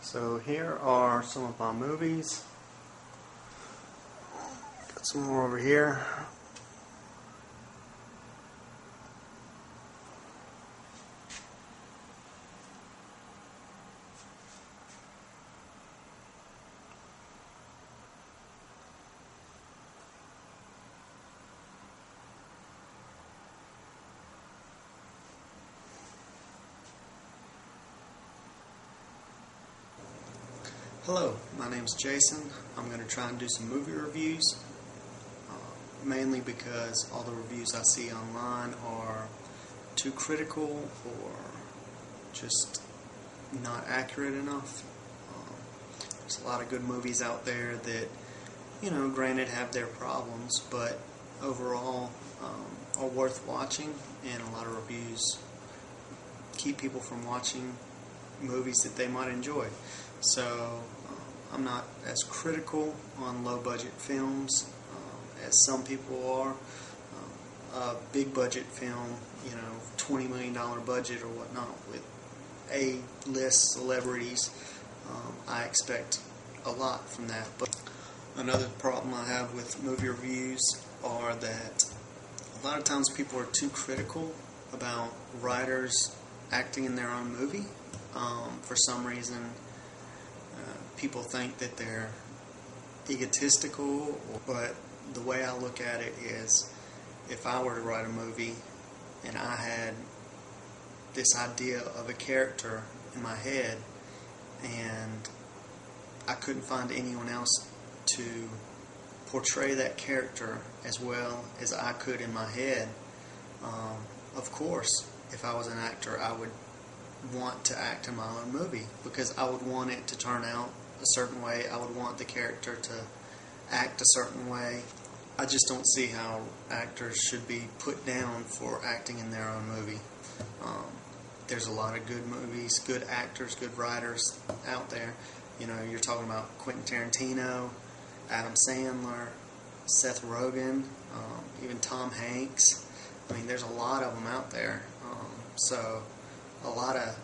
So here are some of my movies. Got some more over here. Hello, my name's Jason. I'm going to try and do some movie reviews, mainly because all the reviews I see online are too critical or just not accurate enough. There's a lot of good movies out there that, granted have their problems, but overall are worth watching, and a lot of reviews keep people from watching movies that they might enjoy. So I'm not as critical on low-budget films as some people are. A big-budget film, $20 million budget or whatnot with A-list celebrities, I expect a lot from that. But another problem I have with movie reviews are that a lot of times people are too critical about writers acting in their own movie. For some reason, people think that they're egotistical, but the way I look at it is, if I were to write a movie and I had this idea of a character in my head and I couldn't find anyone else to portray that character as well as I could in my head, of course, if I was an actor, I would want to act in my own movie because I would want it to turn out a certain way. I would want the character to act a certain way. I just don't see how actors should be put down for acting in their own movie. There's a lot of good movies, good actors, good writers out there. You're talking about Quentin Tarantino, Adam Sandler, Seth Rogen, even Tom Hanks. I mean, there's a lot of them out there. So a lot of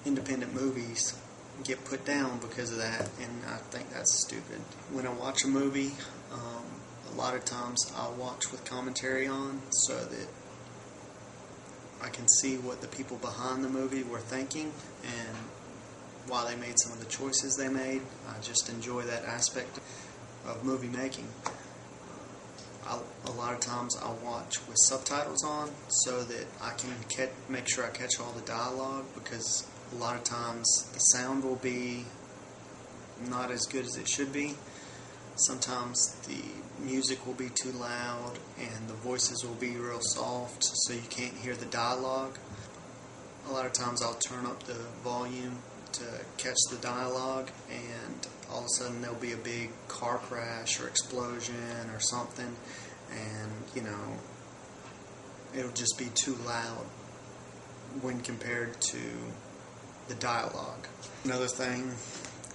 independent movies get put down because of that, and I think that's stupid. When I watch a movie, a lot of times I'll watch with commentary on so that I can see what the people behind the movie were thinking and why they made some of the choices they made. I just enjoy that aspect of movie making. A lot of times I'll watch with subtitles on so that I can make sure I catch all the dialogue, because a lot of times the sound will be not as good as it should be. Sometimes the music will be too loud and the voices will be real soft so you can't hear the dialogue. A lot of times I'll turn up the volume to catch the dialogue, and all of a sudden there'll be a big car crash or explosion or something, and it'll just be too loud when compared to the dialogue. Another thing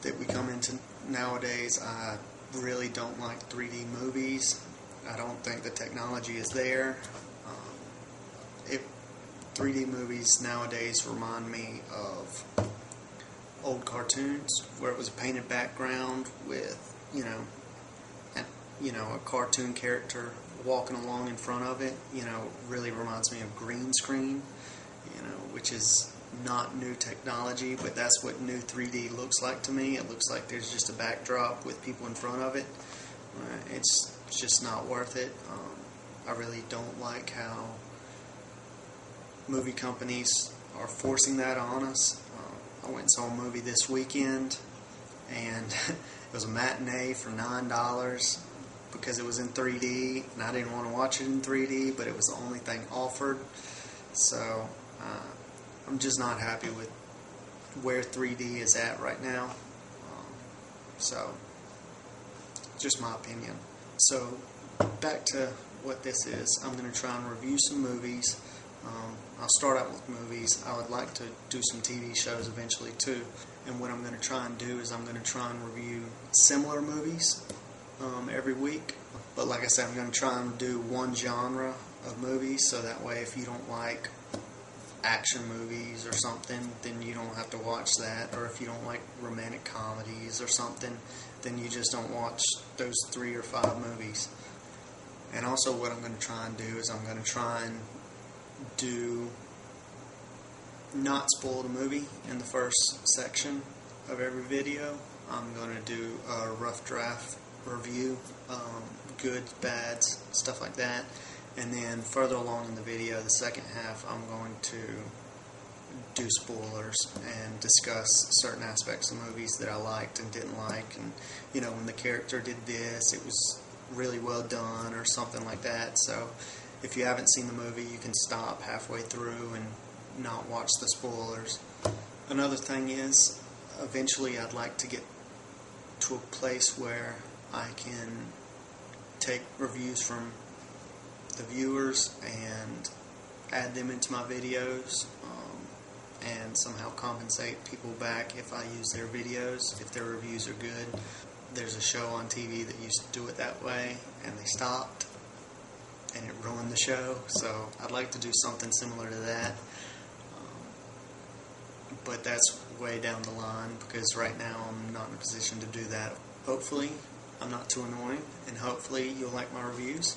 that we come into nowadays, I really don't like 3D movies. I don't think the technology is there. 3D movies nowadays remind me of old cartoons where it was a painted background with a cartoon character walking along in front of it. Really reminds me of green screen, which is not new technology, but that's what new 3D looks like to me. It looks like there's just a backdrop with people in front of it. It's just not worth it. I really don't like how movie companies are forcing that on us. I went and saw a movie this weekend, and it was a matinee for $9 because it was in 3D, and I didn't want to watch it in 3D, but it was the only thing offered. So I'm just not happy with where 3D is at right now. So, just my opinion. So, back to what this is. I'm going to try and review some movies. I'll start out with movies. I would like to do some TV shows eventually too. And what I'm going to try and do is I'm going to try and review similar movies every week. But like I said, I'm going to try and do one genre of movies, so that way if you don't like action movies or something, then you don't have to watch that. Or if you don't like romantic comedies or something, then you just don't watch those 3 or 5 movies. And also what I'm going to try and do is I'm going to try and not spoil the movie in the first section of every video. I'm going to do a rough draft review, goods, bads, stuff like that. And then further along in the video, the second half, I'm going to do spoilers and discuss certain aspects of movies that I liked and didn't like. And, you know, when the character did this, it was really well done or something like that. So if you haven't seen the movie, you can stop halfway through and not watch the spoilers. Another thing is, eventually I'd like to get to a place where I can take reviews from the viewers and add them into my videos, and somehow compensate people back if I use their videos, if their reviews are good. There's a show on TV that used to do it that way, and they stopped, and it ruined the show. So I'd like to do something similar to that, but that's way down the line, because right now I'm not in a position to do that. Hopefully I'm not too annoying, and hopefully you'll like my reviews.